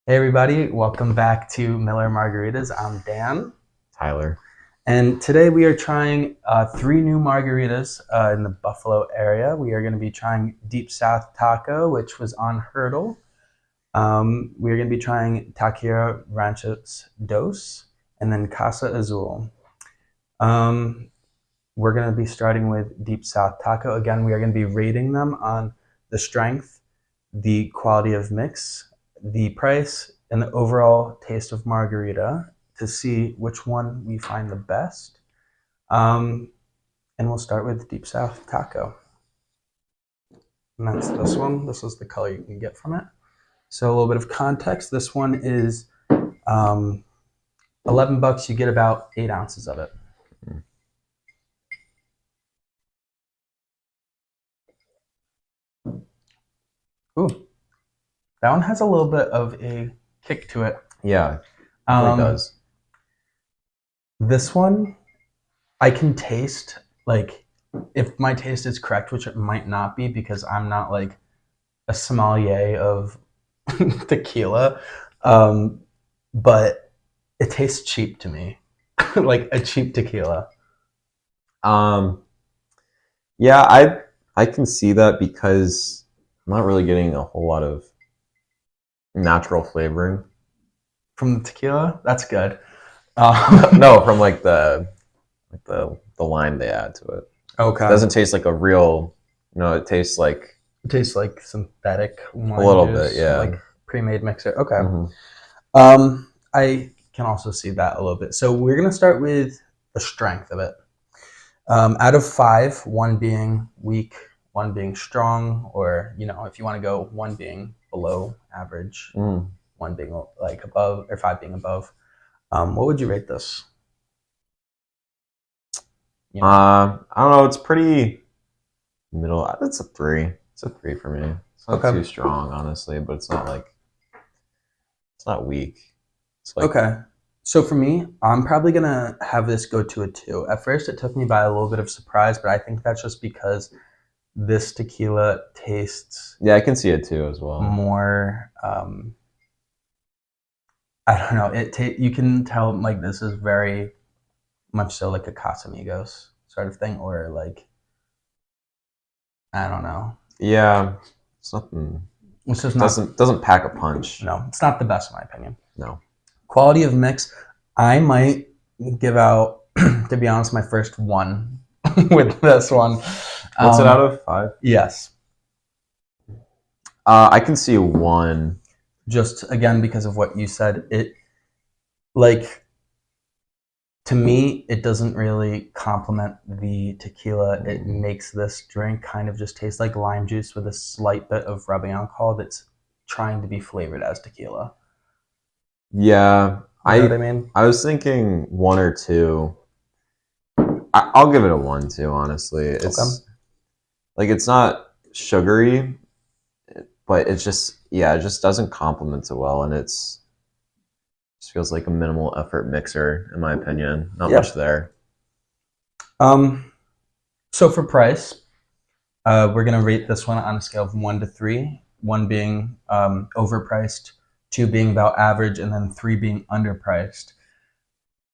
Hey everybody, welcome back to Miller Margaritas. I'm Dan, Tyler. and today we are trying three new margaritas in the Buffalo area. We are going to be trying Deep South Taco, which was on Hurdle. We are going to be trying Taqueria Ranchos Dos, and then Casa Azul. Um, we're going to be starting with Deep South Taco. Again, we are going to be rating them on the strength, the quality of mix, the price, and the overall taste of margarita to see which one we find the best. Um, and we'll start with Deep South Taco. And that's this one. This is the color you can get from it. So a little bit of context. This one is um, $11. You get about 8 ounces of it. Ooh, that one has a little bit of a kick to it. Yeah, it Um, does. this one, I can taste, like, if my taste is correct, which it might not be because I'm not like a sommelier of tequila, um, but it tastes cheap to me, like a cheap tequila. Um, yeah, I can see that because I'm not really getting a whole lot of natural flavoring. From the tequila, that's good. No, from like the lime they add to it. It Okay. doesn't taste like a real. It tastes like It tastes like synthetic a lime little bit. juice, Yeah. like pre-made mixer. Okay. Hmm. I can also see that a little bit. So we're gonna start with the strength of it. Out of five, one being weak, one being strong, or if you want to go one being below average, Mm. one being like above, or five being above. What would you rate this? I don't know. It's pretty middle. It's a three. It's a three for me. It's not Okay. too strong, honestly, but it's not weak. It's like Okay. So for me, I'm probably gonna have this go to a two. At first, it took me by a little bit of surprise, but I think that's just because this tequila tastes yeah, I can see it too as well. more. I don't know. You can tell like this is very much so like a Casamigos sort of thing, or like I don't know. Yeah, it's nothing. It's just not. Doesn't pack a punch. No, it's not the best in my opinion. No. Quality of mix, I might give out to be honest my first one with this one. What's it out of five? Yes, I can see one. just again because of what you said. It like to me, it doesn't really complement the tequila. It makes this drink kind of just taste like lime juice with a slight bit of rubbing alcohol that's trying to be flavored as tequila. Yeah, You know what I I mean? I was thinking one or two. I'll give it a one too. Honestly, Okay. it's not sugary, but it just doesn't complement it well, and just feels like a minimal effort mixer in my opinion. Not Yeah. much there. Um. So for price, we're gonna rate this one on a scale of 1 to 3. One being overpriced, two being about average, and then three being underpriced.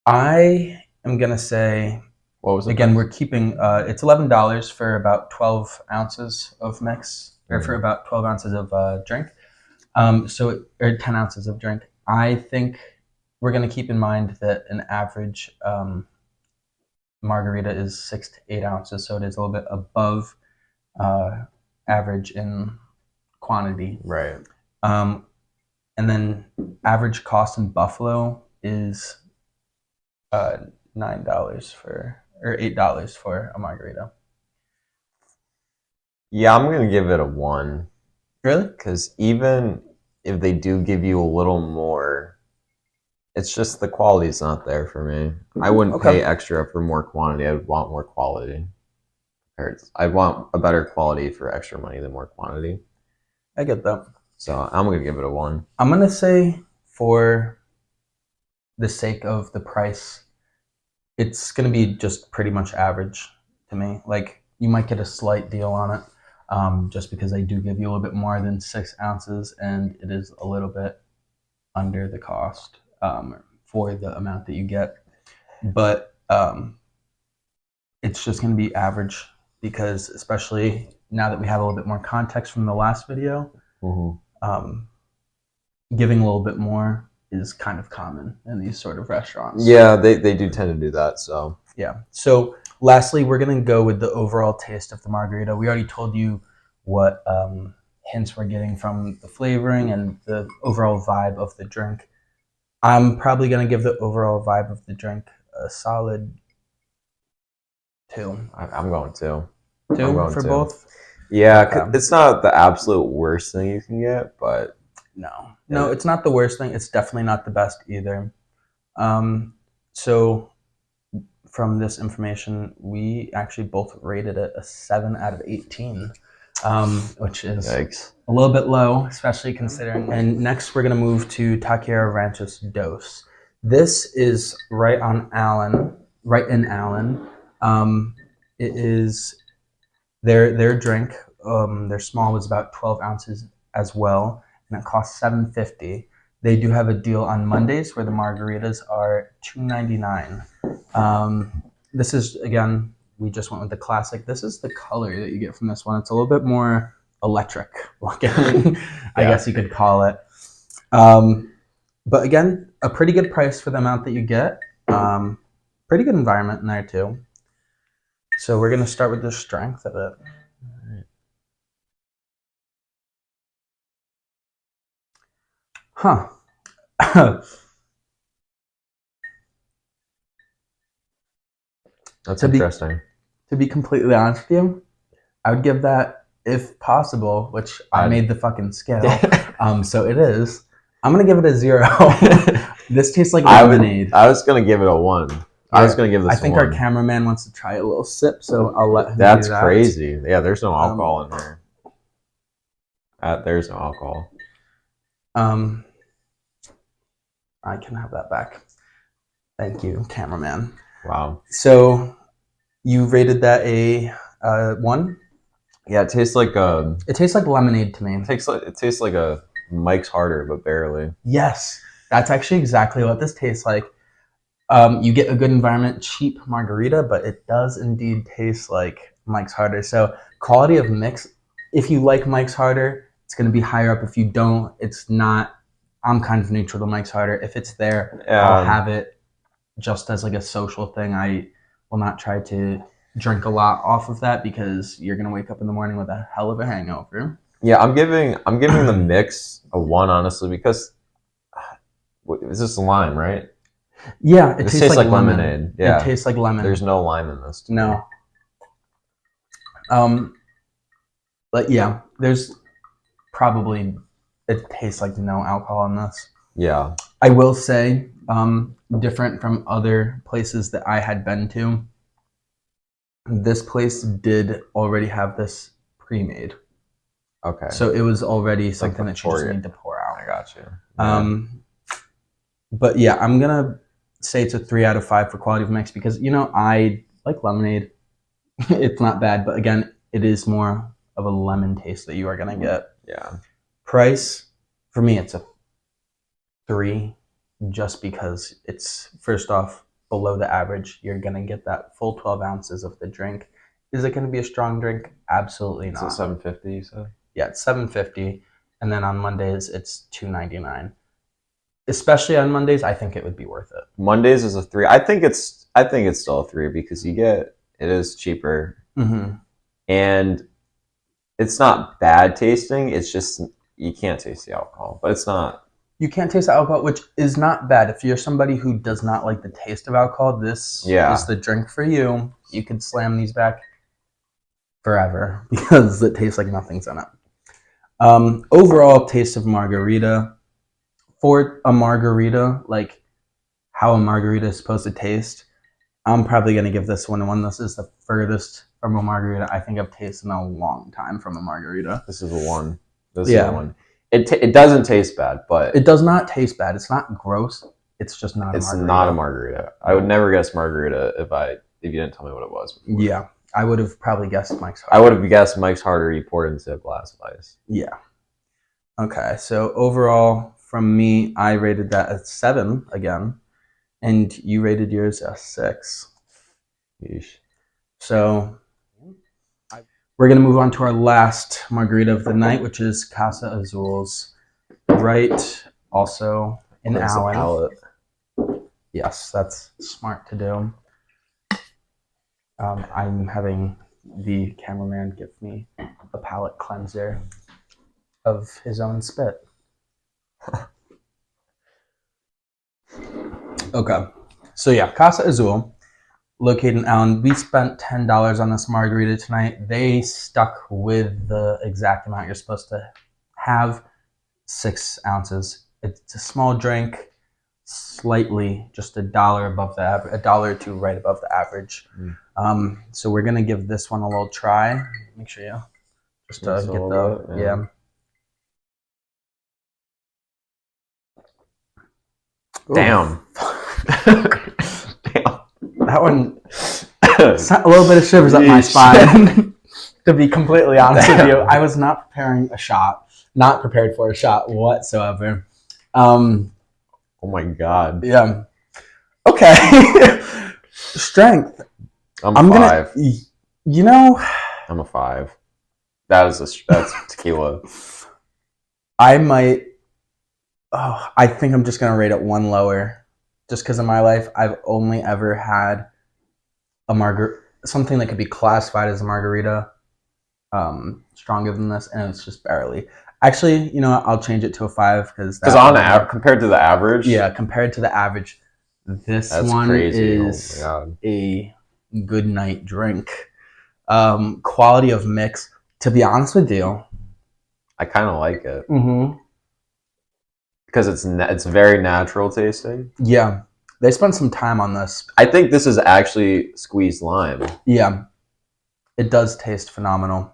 I am gonna say What was the again, price? we're keeping it's $11 for about 12 ounces of mix, or for Mm. about 12 ounces of drink. Or 10 ounces of drink. I think we're going to keep in mind that an average margarita is 6 to 8 ounces, so it is a little bit above uh, average in quantity. Right. Um, and then average cost in Buffalo is uh, $9 for, or $8 for a margarita. Yeah, I'm gonna give it a one Really? because even if they do give you a little more, it's just the quality's not there for me. I wouldn't Okay. pay extra for more quantity. I'd want more quality. I'd want a better quality for extra money than more quantity. I get that. So I'm gonna give it a one. I'm going to say for the sake of the price, it's going to be just pretty much average to me. Like you might get a slight deal on it, just because they do give you a little bit more than 6 ounces, and it is a little bit. under the cost for the amount that you get. But it's just going to be average because, especially now that we have a little bit more context from the last video, giving a little bit more is kind of common in these sort of restaurants. Yeah, they do tend to do that. So yeah. So lastly, we're going to go with the overall taste of the margarita. We already told you what hints we're getting from the flavoring and the overall vibe of the drink. I'm probably going to give the overall vibe of the drink a solid 2. I'm going to. 2 I'm going for to. both? Yeah, it's not the absolute worst thing you can get, but no, it's not the worst thing. It's definitely not the best either. So from this information, we actually both rated it a 7 out of 18, which is Yikes. a little bit low, especially considering. And next, we're going to move to Taqueria Ranchos Dos. This is right in Allen. It is their drink. Their small was about 12 ounces as well, and it costs $7.50. They do have a deal on Mondays where the margaritas are $2.99. This is, again, we just went with the classic. This is the color that you get from this one. It's a little bit more electric looking, I guess you could call it. But again, a pretty good price for the amount that you get. Pretty good environment in there too. So we're going to start with the strength of it. Huh. That's interesting. To be completely honest with you, I would give that, if possible, which I made the fucking scale, so it is. I'm gonna give it a 0. This tastes like lemonade. I was gonna give it a 1. Yeah, I was gonna give this. I think our cameraman wants to try a little sip, so I'll let him. That's do that. Crazy. Yeah, there's no alcohol in there. There's no alcohol. I can have that back. Thank you, cameraman. Wow. So you rated that a 1? Yeah, it tastes like lemonade to me. It tastes like a Mike's Harder, but barely. Yes, that's actually exactly what this tastes like. You get a good environment, cheap margarita, but it does indeed taste like Mike's Harder. So quality of mix, if you like Mike's Harder, it's going to be higher up. If you don't, it's not. I'm kind of neutral to Mike's Harder. If it's there, I'll have it just as like a social thing. I will not try to drink a lot off of that because you're going to wake up in the morning with a hell of a hangover. Yeah, I'm giving the mix a 1, honestly, because is this lime, right? Yeah, it tastes like lemonade. Yeah, it tastes like lemon. There's no lime in this. No. But yeah, there's probably, it tastes like no alcohol in this. Yeah. I will say, different from other places that I had been to, this place did already have this pre-made. Okay. So it was already something that you just need to pour out. I got you. Yeah. But yeah, I'm gonna say it's a 3 out of 5 for quality of mix because I like lemonade. It's not bad, but again, it is more of a lemon taste that you are gonna get. Yeah. Price for me, it's a 3, just because it's, first off, below the average. You're gonna get that full 12 ounces of the drink. Is it gonna be a strong drink? Absolutely not. It's $7.50, you said? Yeah, it's $7.50, and then on Mondays it's $2.99. Especially on Mondays, I think it would be worth it. Mondays is a 3. I think it's still a 3 because it is cheaper, and it's not bad tasting. It's just you can't taste the alcohol, but it's not. You can't taste the alcohol, which is not bad. If you're somebody who does not like the taste of alcohol, this is the drink for you. You could slam these back forever because it tastes like nothing's in it. Overall taste of margarita. For a margarita, like how a margarita is supposed to taste, I'm probably going to give this one a 1. This is the furthest from a margarita I think I've tasted in a long time from a margarita. This is a 1. This is a 1. It doesn't taste bad, but it does not taste bad. It's not gross. It's just not. It's not a margarita. I would never guess margarita if you didn't tell me what it was before. Yeah, I would have probably guessed Mike's Harder. I would have guessed Mike's Harder. You poured into a glass of ice. Yeah. Okay, so overall from me, I rated that a 7 again, and you rated yours a 6. Yeesh. So we're gonna move on to our last margarita of the night, which is Casa Azul's. Right, also in Cleanse the Allen. palate. Yes, that's smart to do. I'm having the cameraman give me a palate cleanser of his own spit. Okay, so yeah, Casa Azul, located in Allen. We spent $10 on this margarita tonight. They stuck with the exact amount you're supposed to have, 6 ounces. It's a small drink, slightly just $1 above the average, $1 or $2 right above the average. So we're gonna give this one a little try. Make sure you just to get the bit, yeah. Damn. Damn. That one sent a little bit of shivers up my spine. To be completely honest with you, I was not prepared for a shot whatsoever. Oh my god. Yeah. Okay. Strength. I'm 5. You know, I'm a 5. That's tequila. I might. Oh, I think I'm just gonna rate it 1 lower, just because in my life I've only ever had a something that could be classified as a margarita, stronger than this, and it's just barely. Actually, you know what? I'll change it to a 5 because Compared to the average, yeah, compared to the average, this one crazy. is a good night drink. Quality of mix. To be honest with you, I kind of like it because it's very natural tasting. Yeah, they spent some time on this. I think this is actually squeezed lime. Yeah, it does taste phenomenal.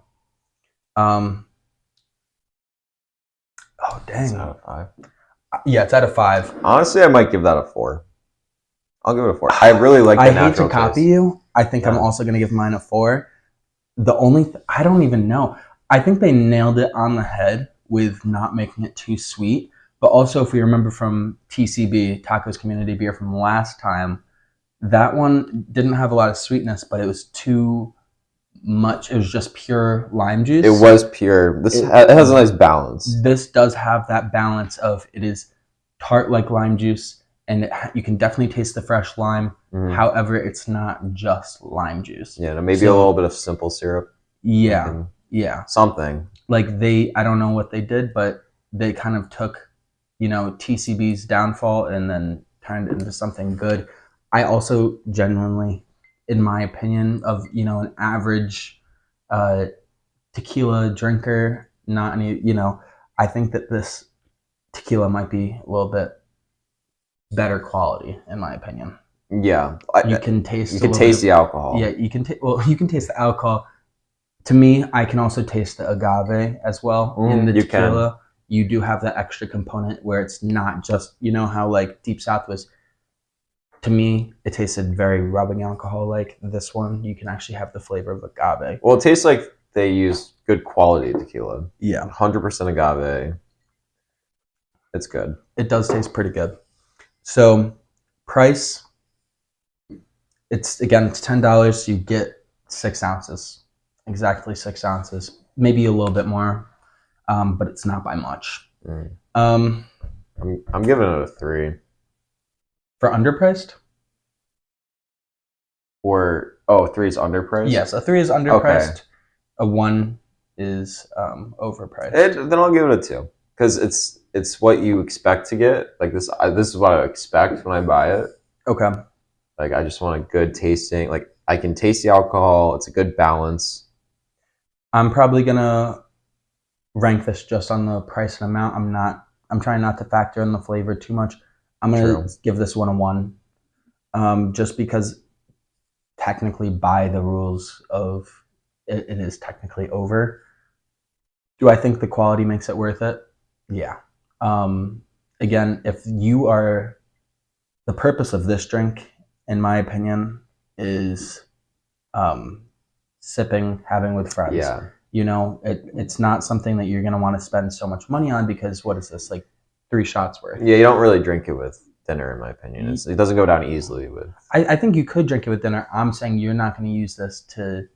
Oh dang! It's out of 5. Yeah, it's out of 5. Honestly, I might give that a 4. I'll give it a 4. I really like the I natural hate to copy taste. you. I think I'm also going to give mine a 4. The only I don't even know. I think they nailed it on the head with not making it too sweet. But also, if we remember from TCB, Tacos Community Beer from last time, that one didn't have a lot of sweetness, but it was too much. It was just pure lime juice. It was pure. It has a nice balance. This does have that balance of it is tart like lime juice, and you can definitely taste the fresh lime. However, it's not just lime juice. Yeah, maybe a little bit of simple syrup. Yeah, yeah. Something. Like I don't know what they did, but they kind of took, TCB's downfall and then turned it into something good. I also genuinely, in my opinion, of an average tequila drinker, not any, I think that this tequila might be a little bit better quality, in my opinion. Yeah, you can taste. You can taste the alcohol. Yeah, you can. You can taste the alcohol. To me, I can also taste the agave as well in the tequila. You do have that extra component where it's not just how like Deep South was. To me, it tasted very rubbing alcohol. Like this one, you can actually have the flavor of agave. Well, it tastes like they use good quality tequila. Yeah, 100% agave. It's good. It does taste pretty good. So, price. It's $10. You get 6 ounces, exactly 6 ounces, maybe a little bit more, but it's not by much. I'm giving it a 3. For underpriced? 3 is underpriced? Yes, a 3 is underpriced. Okay. A 1 is overpriced. Then I'll give it a 2 because it's what you expect to get. Like this is what I expect when I buy it. Okay. Like I just want a good tasting. Like I can taste the alcohol. It's a good balance. I'm probably gonna rank this just on the price and amount. I'm trying not to factor in the flavor too much. I'm gonna give this one a 1, just because technically by the rules of it is technically over. Do I think the quality makes it worth it? Yeah. Again, if you are the purpose of this drink, in my opinion, is sipping, having with friends. Yeah. It's not something that you're going to want to spend so much money on because what is this, like 3 shots worth. Yeah, you don't really drink it with dinner, in my opinion. It doesn't go down easily with. I think you could drink it with dinner. I'm saying you're not going to use this to.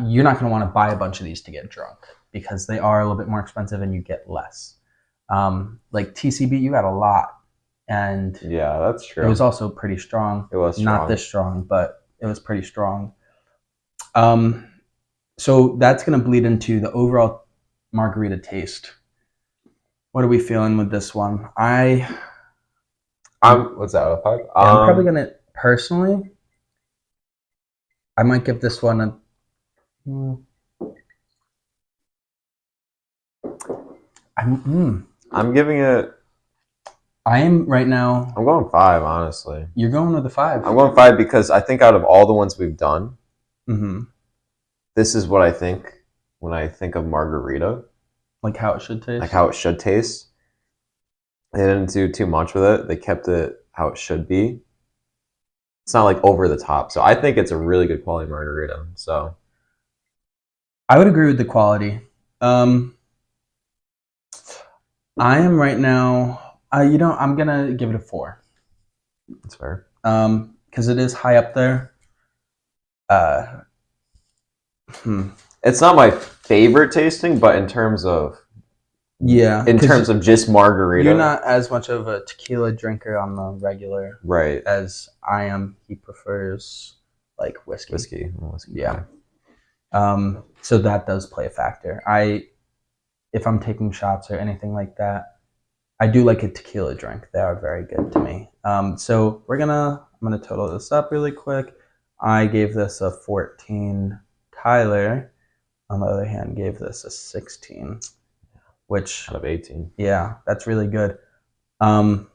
You're not going to want to buy a bunch of these to get drunk because they are a little bit more expensive and you get less. Like TCB, you got a lot, and yeah, that's true. It was also pretty strong. It was strong. Not this strong, but it was pretty strong. So that's going to bleed into the overall margarita taste. What are we feeling with this one? What's that, out of 5? I'm probably going to, personally, I might give this one a... I'm giving it... I am right now... I'm going 5, honestly. You're going with the 5? I'm going 5 because I think out of all the ones we've done, this is what I think when I think of margarita. Like how it should taste? Like how it should taste. They didn't do too much with it. They kept it how it should be. It's not like over the top. So I think it's a really good quality margarita. So I would agree with the quality. I am right now... I'm going to give it a 4. That's fair. Because it is high up there. It's not my favorite tasting, but in terms of just margarita, you're not as much of a tequila drinker on the regular, right? As I am. He prefers like whiskey. Yeah. So that does play a factor. If I'm taking shots or anything like that, I do like a tequila drink. They are very good to me. So I'm gonna total this up really quick. I gave this a 14. Tyler, on the other hand, gave this a 16, which out of 18. Yeah, that's really good. So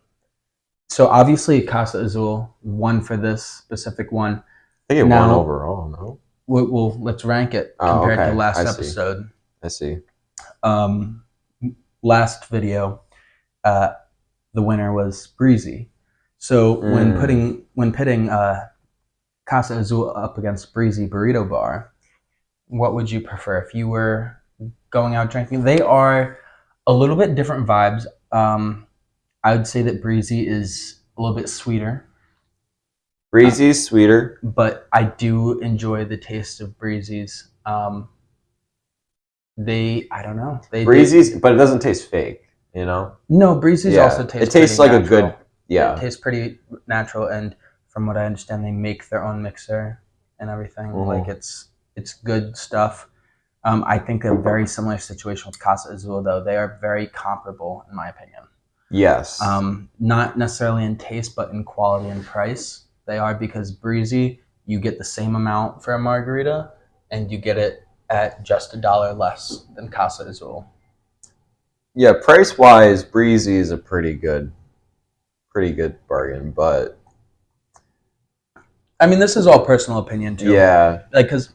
obviously Casa Azul won for this specific one. I think it won overall. No. Well, let's rank it compared to last episode. I see. Last video, the winner was Breezy. So when pitting Casa Azul up against Breezy Burrito Bar, what would you prefer if you were going out drinking? They are a little bit different vibes. I would say that Breezy is a little bit sweeter. Breezy's sweeter, but I do enjoy the taste of Breezy's. I don't know. Breezy's, but it doesn't taste fake, you know? No, Breezy's also tastes. It tastes like natural. A good. Yeah, it tastes pretty natural, and from what I understand, they make their own mixer and everything. Like it's good stuff. I think a very similar situation with Casa Azul, though. They are very comparable, in my opinion. Yes. Not necessarily in taste, but in quality and price. They are, because Breezy, you get the same amount for a margarita, and you get it at just $1 less than Casa Azul. Yeah, price-wise, Breezy is a pretty good bargain, but... I mean, this is all personal opinion, too. Yeah. Like, because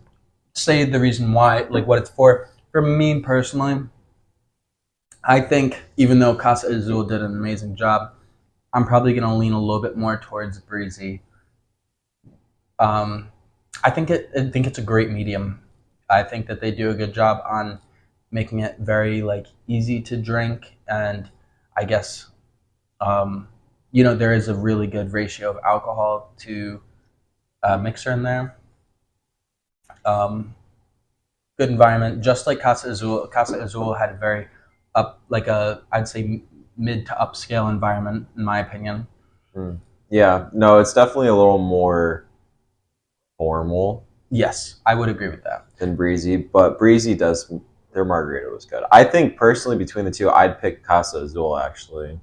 say the reason why, like what it's for me personally, I think even though Casa Azul did an amazing job, I'm probably going to lean a little bit more towards Breezy. I think it's a great medium. I think that they do a good job on making it very like easy to drink, and I guess there is a really good ratio of alcohol to mixer in there. Good environment, just like Casa Azul. Casa Azul had a very I'd say mid to upscale environment, in my opinion. Yeah, no, it's definitely a little more formal. Yes, I would agree with that. Than Breezy, but Breezy their margarita was good. I think personally between the two, I'd pick Casa Azul actually.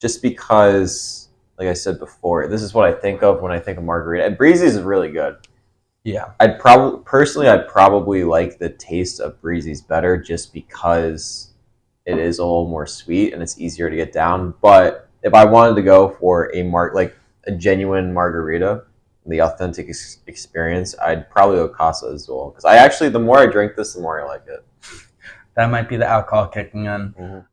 Just because, like I said before, this is what I think of when I think of margarita. And Breezy's is really good. Yeah. I'd probably like the taste of Breezy's better just because it is a little more sweet and it's easier to get down. But if I wanted to go for a genuine margarita, the authentic experience, I'd probably go Casa Azul. Because the more I drink this, the more I like it. That might be the alcohol kicking in.